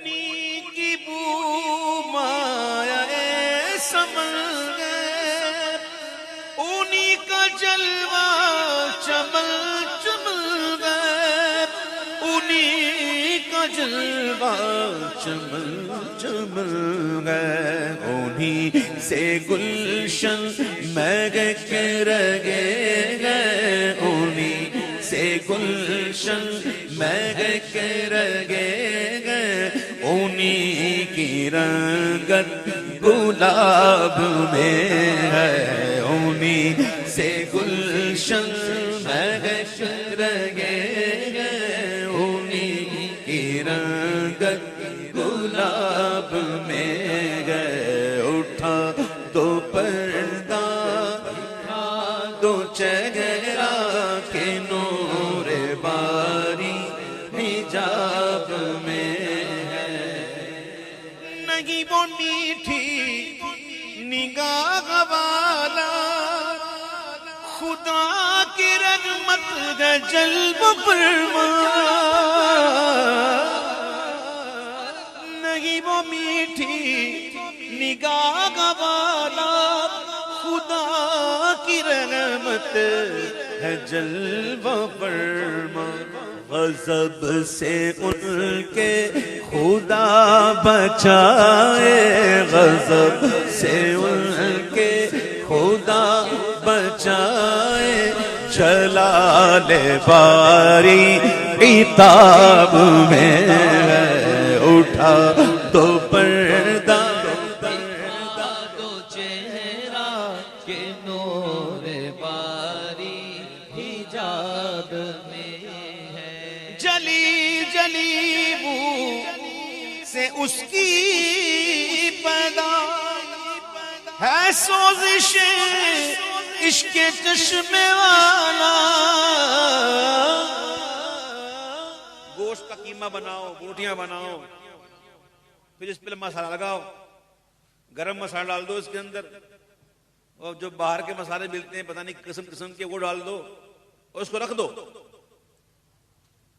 انہی کی بو مایا سمندر، انہی کا جلوہ چمل چمل گئے، انہی کا جلوہ چمل چمل گئے، انہی سے گلشن مہک رگے گئے، انہی سے گلشن مہک رگے گئے، انہی کی رنگت گلاب میں ہے، انہی سے گلشن مہک رگے گئے، انہی کی رنگت گلاب میں گئے، اٹھا تو پردہ دو چہرہ کے نور باری حجاب میں ہے، نہیں وہ میٹھی نگاہ والا خدا کی رحمت ہے جلب فرما، نہیں وہ میٹھی نگاہ والا خدا کی رحمت ہے جلوہ فرما، غضب سے ان کے خدا بچائے، غضب سے ان کے خدا بچائے، جلال باری عتاب میں ہے، اٹھا تو پردہ دو چہرہ کے نور باری حجاب میں ہے، جلی جلی بو سے اس کی پیدا ہے سوزش عشق چشمے والا، گوشت کا قیمہ بناؤ، بوٹیاں بناؤ، پھر اس پہ مسالہ لگاؤ، گرم مسالہ ڈال دو اس کے اندر، اور جو باہر کے مسالے ملتے ہیں پتہ نہیں قسم قسم کے وہ ڈال دو اور اس کو رکھ دو،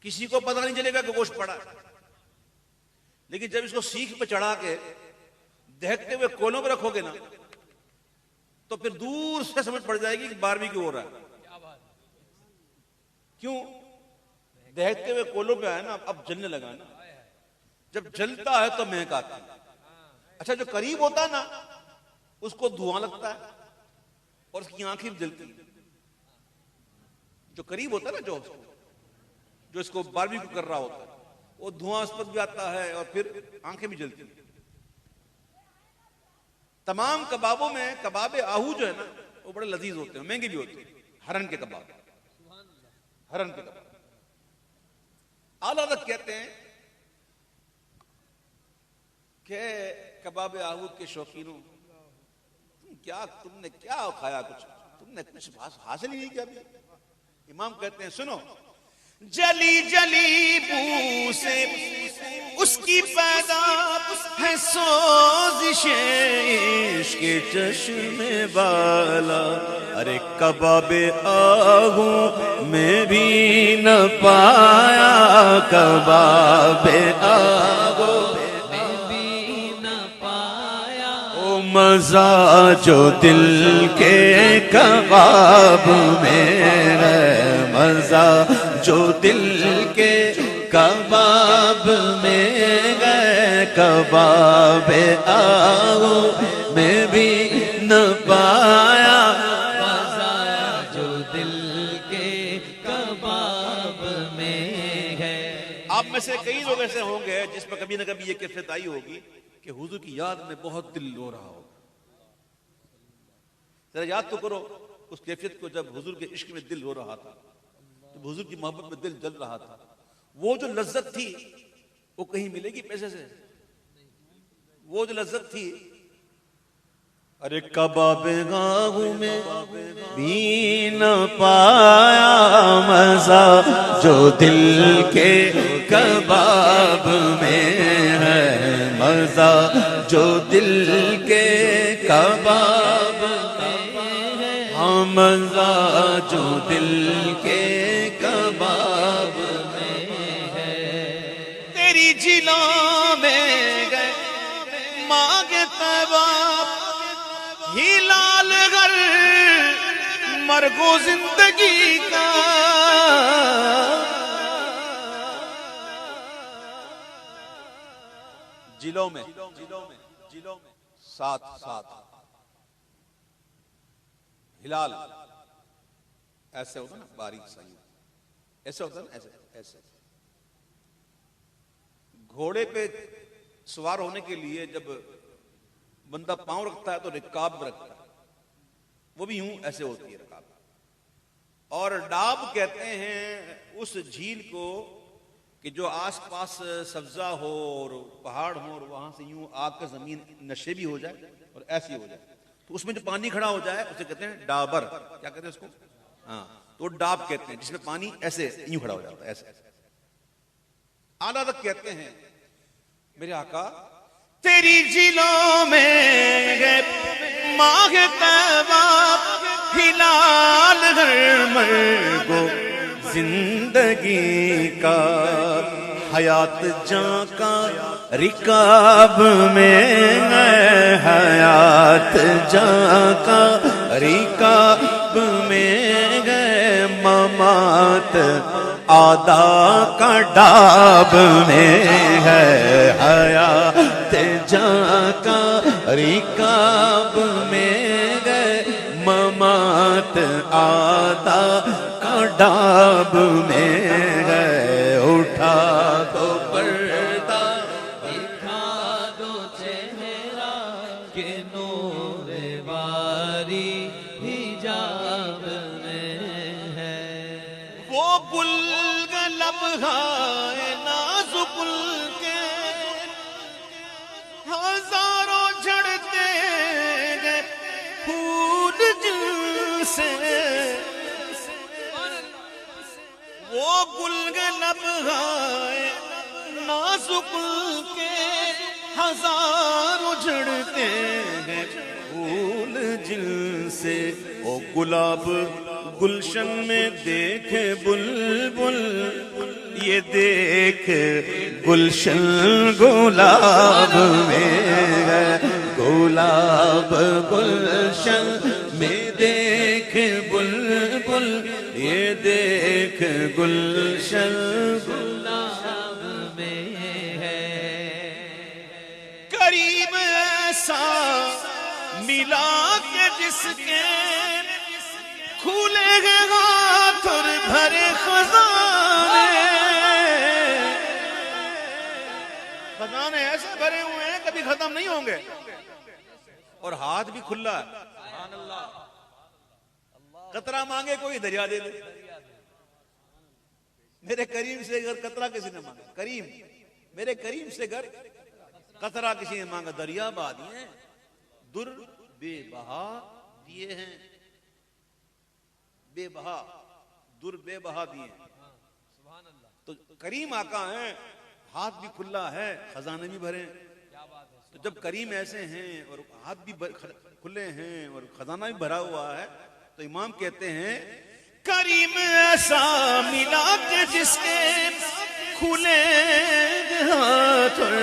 کسی کو پتہ نہیں چلے گا کہ گوشت پڑا ہے، لیکن جب اس کو سیخ پہ چڑھا کے دہکتے ہوئے کولوں پہ رکھو گے نا تو پھر دور سے سمجھ پڑ جائے گی کہ باربیکیو ہو رہا ہے، کیوں؟ دہکتے ہوئے کولوں پہ آیا نا، اب جلنے لگا نا، جب جلتا ہے تو مہک آتی ہے، اچھا جو قریب ہوتا ہے نا اس کو دھواں لگتا ہے اور اس کی آنکھیں بھی جلتی ہیں، جو قریب ہوتا ہے نا جو اس کو باربیکیو کر رہا ہوتا ہے وہ دھواں اس پر بھی آتا ہے اور پھر آنکھیں بھی جلتی ہیں۔ تمام کبابوں میں کباب آہو جو ہے نا وہ بڑے لذیذ ہوتے ہیں، مہنگے بھی ہوتے ہیں، ہرن کے کباب، ہرن کے کباب۔ اعلیٰ حضرت کہتے ہیں کہ کباب آہو کے شوقینوں، تم نے کیا کھایا، تم نے کچھ حاصل ہی نہیں کیا بھی۔ امام کہتے ہیں سنو، جلی جلی بو سے اس کی پیدا ہے سوزش عشق چشم بالا، ارے کباب آہو میں بھی نہ پایا، کباب آہو میں بھی نہ پایا، او مزہ جو دل کے کباب میں ہے، مزہ جو دل کے کباب میں گئے، کباب آہو میں بھی نہ پایا، مزہ جو دل کے کباب میں ہے۔ آپ میں سے کئی لوگ ایسے ہوں گے جس پر کبھی نہ کبھی یہ کیفیت آئی ہوگی کہ حضور کی یاد میں بہت دل رو رہا ہوگا۔ ذرا یاد تو کرو اس کیفیت کو جب حضور کے عشق میں دل رو رہا تھا، جب حضور کی محبت میں دل جل رہا تھا، وہ جو لذت تھی وہ کہیں ملے گی پیسے سے؟ وہ جو لذت تھی، ارے کباب آہو میں بھی نہ پایا، مزہ جو دل کے کباب میں ہے، مزہ جو دل کے کباب میں ہے، مزہ جو دل کے کباب میں ہے۔ تیری تیری جھیلوں میں گئے مانگے طیبہ ہی لال گر مرگو زندگی کا جھیلوں میں ساتھ ہلال ایسے ہوتا نا باریک سا ایسے ہوتا نا ایسے گھوڑے پہ سوار ہونے کے لیے جب بندہ پاؤں رکھتا ہے تو رکاب رکھتا ہے، وہ بھی یوں ایسے ہوتی ہے رکاب. اور ڈاب کہتے ہیں اس جھیل کو کہ جو آس پاس سبزہ ہو اور پہاڑ ہو اور وہاں سے یوں آگ کا زمین نشیبی ہو جائے اور ایسی ہو جائے تو اس میں جو پانی کھڑا ہو جائے اسے کہتے ہیں ڈابر. کیا کہتے ہیں اس کو؟ ہاں تو ڈاب کہتے ہیں جس میں پانی ایسے یوں کھڑا ہو جاتا ہے ایسے. اعلیٰ تک کہتے ہیں میرے آقا تیری جھیلوں میں گئے ماہ طیبہ ہلال گر مرگو زندگی کا حیات جاں کا رکاب میں حیات جاں کا رکاب میں گئے ممات آدھا کا ڈاب میں ہے حیات جاں کا رکاب میں گئے ممات آدھا کا ڈاب میں ہے. اٹھا دو پردہ دکھا دو چہرہ کہ نور باری حجاب میں ہے. وہ بلگ لمحہ نازک کے ہزاروں جھڑتے گئے پھول جن سے وہ گلگ لمحہ نازک کے ہزاروں جھڑتے ہیں پھول جن سے. او گلاب گلشن میں دیکھے بلبل یہ دیکھ گلشن گلاب میں ہے. گلاب گلشن میں دیکھ بلبل یہ دیکھ گلشن گلاب میں ہے. کریم ایسا ملا کہ جس کے کھولے گئے ہاتھ اور بھرے خزانے ایسے بھرے ہوئے ہیں کبھی ختم نہیں ہوں گے اور ہاتھ بھی کھلا ہے. قطرہ مانگے کوئی دریا دے دے. میرے کریم سے اگر قطرہ کسی نے مانگا کریم میرے کریم سے اگر قطرہ کسی نے مانگا دریا بہا دیے ہیں در بے بہا دیے ہیں بے بہا در بے بہا دیے. تو کریم آقا ہیں ہاتھ بھی کھلا ہے خزانے بھی بھرے. تو جب کریم ایسے ہیں اور ہاتھ بھی کھلے ہیں اور خزانہ بھی بھرا ہوا ہے تو امام کہتے ہیں کریم ایسا ملا کہ جس کے کھلے ہاتھ اور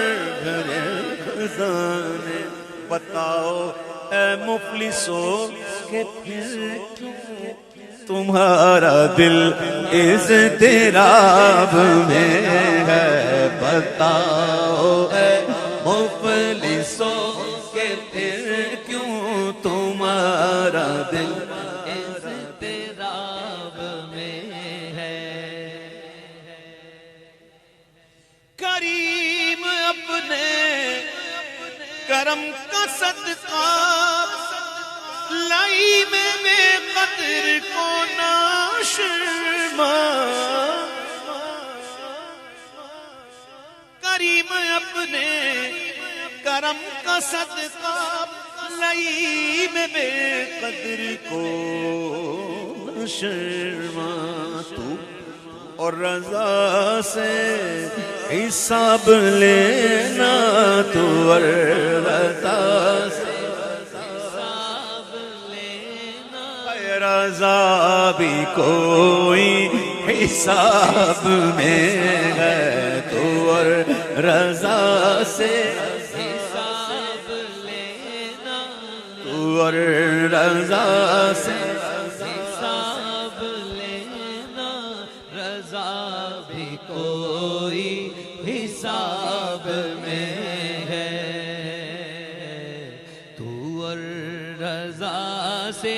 بھرے خزانے. بتاؤ اے مفلسو کہ پھر کیوں تمہارا دل اضطراب میں ہے. بتاؤ اے مفلسو کہ پھر کیوں تمہارا دل اضطراب میں ہے. کریم اپنے کرم کا صدقہ لائی میں بے قدر کو ناشرما. کریم اپنے کرم کا صدقہ لائی میں بے قدر کو ناشرما. تو اور رضا سے حساب لینا تو اور رضا سے رضا بھی کوئی حساب میں ہے. تو اور رضا سے حساب لینا، تو اور رضا سے حساب لینا، رضا بھی کوئی حساب میں ہے، تو اور رضا سے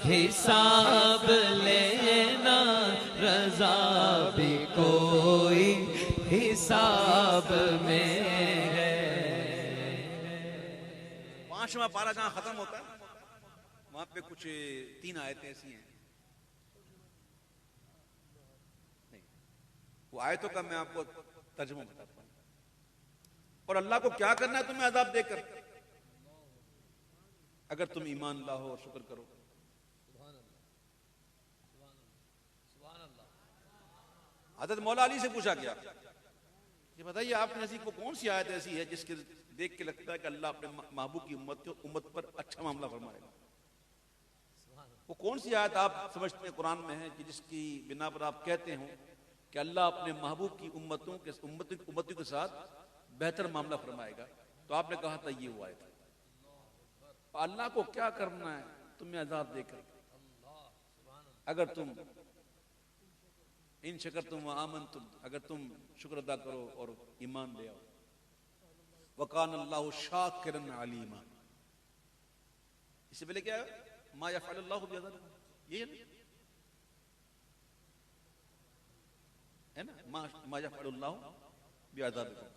حساب لینا، رضا بھی کوئی حساب میں ہے۔ 5واں پارہ جہاں ختم ہوتا ہے وہاں پہ کچھ 3 آیتیں ایسی ہیں، نہیں وہ آیتوں کا میں آپ کو ترجمہ بتاتا ہوں، اور اللہ کو کیا کرنا ہے تمہیں عذاب دے کر، اگر تم ایمان لاؤ اور شکر کرو۔ حضرت مولا علی سے پوچھا گیا کہ بتائیے آپ نے کو کون سی آیت ایسی ہے جس کے دیکھ کے لگتا ہے کہ اللہ اپنے محبوب کی امت پر اچھا معاملہ فرمائے گا؟ وہ کون سی آیت آپ سمجھتے ہیں قرآن میں ہے کہ جس کی بنا پر آپ کہتے ہوں کہ اللہ اپنے محبوب کی امتوں کے ساتھ بہتر معاملہ فرمائے گا؟ تو آپ نے کہا تھا یہ وہ آیت ہے۔ اللہ کو کیا کرنا ہے تمہیں عذاب دے کر، اگر تم ان شکرتم وآمنتم، اگر تم شکر ادا کرو اور ایمان لے آؤ۔ وَقَانَ اللَّهُ شَاكِرًا عَلِيمًا، اس سے پہلے کیا ہے؟ ما يفعل اللہ بعذابکم، یہ ہے نا، ما يفعل اللہ بعذابکم،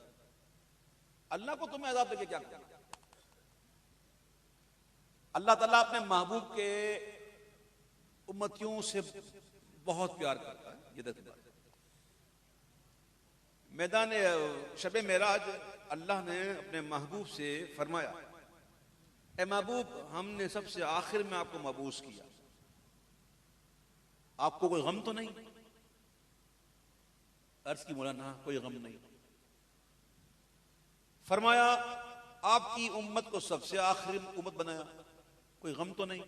اللہ کو تمہیں عذاب دے کے کیا کرنا؟ اللہ تعالیٰ اپنے محبوب کے امتیوں سے بہت پیار کرتا ہے، یہ دیکھ بات۔ میدان شب معراج اللہ نے اپنے محبوب سے فرمایا اے محبوب ہم نے سب سے آخر میں آپ کو مبعوث کیا، آپ کو کوئی غم تو نہیں؟ عرض کی مولانا کوئی غم نہیں۔ فرمایا آپ کی امت کو سب سے آخری امت بنایا، کوئی غم تو نہیں؟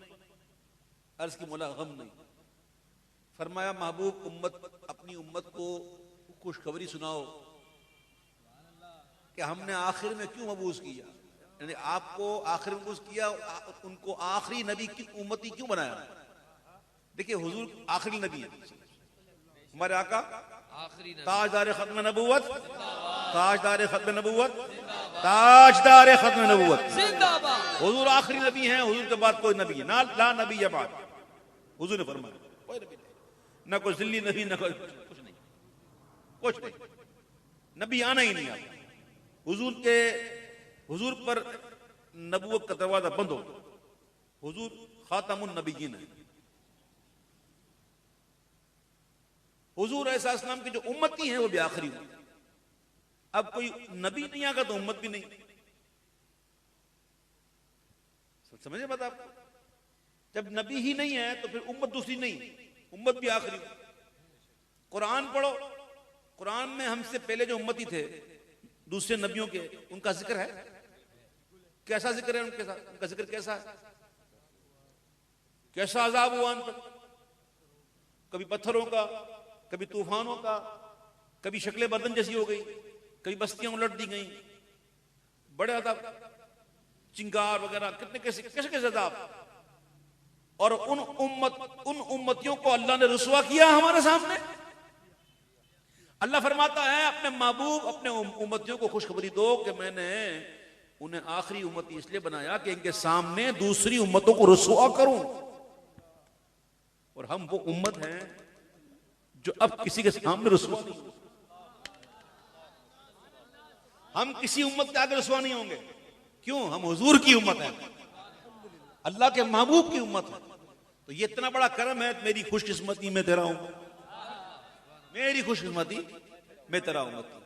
عرض کی مولا غم نہیں۔ فرمایا محبوب اپنی امت کو خوشخبری سناؤ کہ ہم نے آخر میں کیوں مبعوث کیا، یعنی آپ کو آخر میں مبعوث کیا، ان کو آخری نبی کی امتی کیوں بنایا؟ دیکھیں حضور آخری نبی ہیں، ہمارے آقا تاجدار ختم نبوت، تاجدار ختم نبوت، تاجدار ختم نبوت، حضور آخری نبی ہیں، حضور کے بعد کوئی نبی ہے لا نبی یا بعد، حضور نے فرمایا کوئی نبی نہیں، نہ کوئی ذلی نبی، نہ کوئی کچھ نہیں، کچھ نہیں، نبی آنا ہی نہیں آتا۔ حضور پر نبوت کا دروازہ بند ہو، حضور خاتم النبیین ہے۔ حضور ایسا اسلام کے جو امتی ہیں وہ بھی آخری ہوں، اب کوئی نبی نہیں آگا تو امت بھی نہیں، سمجھے بات آپ؟ جب نبی ہی نہیں ہے تو پھر امت دوسری نہیں، امت بھی آخری ہوں۔ قرآن پڑھو، قرآن میں ہم سے پہلے جو امتی تھے دوسرے نبیوں کے، ان کا ذکر ہے، کیسا ذکر ہے ان کے ساتھ، ان کا ذکر کیسا ہے، کیسا عذاب ہوا ان پر، کبھی پتھروں کا، کبھی طوفانوں کا، کبھی شکل بدن جیسی ہو گئی، کبھی بستیاں الٹ دی گئیں، بڑے عذاب، چنگار وغیرہ، کتنے کیسے عذاب، اور ان امتیوں کو اللہ نے رسوا کیا ہمارے سامنے۔ اللہ فرماتا ہے اپنے محبوب اپنے امتیوں کو خوشخبری دو کہ میں نے انہیں آخری امتی اس لیے بنایا کہ ان کے سامنے دوسری امتوں کو رسوا کروں، اور ہم وہ امت ہیں جو اب کسی کے سامنے رسوا نہیں، ہم کسی امت کے آگے رسوا نہیں ہوں گے، کیوں؟ ہم حضور کی امت ہیں، اللہ کے محبوب کی امت ہے۔ تو یہ اتنا بڑا کرم ہے، میری خوش قسمتی میں تیرا ہوں، میری خوش قسمتی میں تیرا امتی۔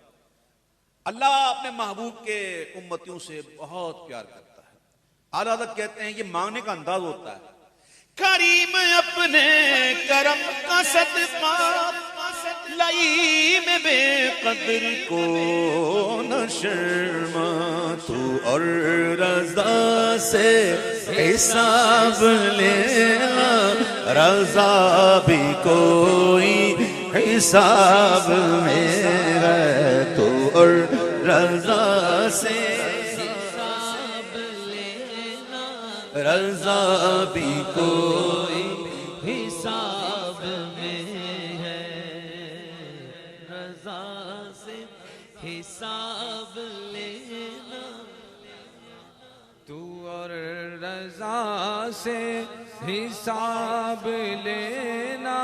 اللہ اپنے محبوب کے امتیوں سے بہت پیار کرتا ہے۔ اعلیٰ حضرت کہتے ہیں یہ مانگنے کا انداز ہوتا ہے، کریم اپنے کرم کا صدقہ لائی میں بے قدر کو نہ شرما، تو اور رضا سے حساب لینا، رضا بھی کوئی حساب میں ہے، تو اور رضا سے حساب لینا رضا بھی کوئی حساب میں ہے رضا سے حساب لینا تو اور رضا سے حساب لینا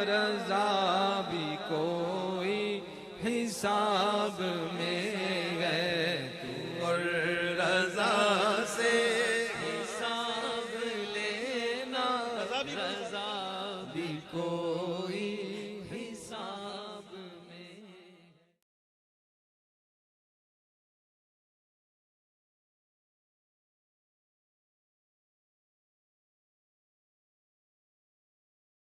رضا بھی کوئی حساب میں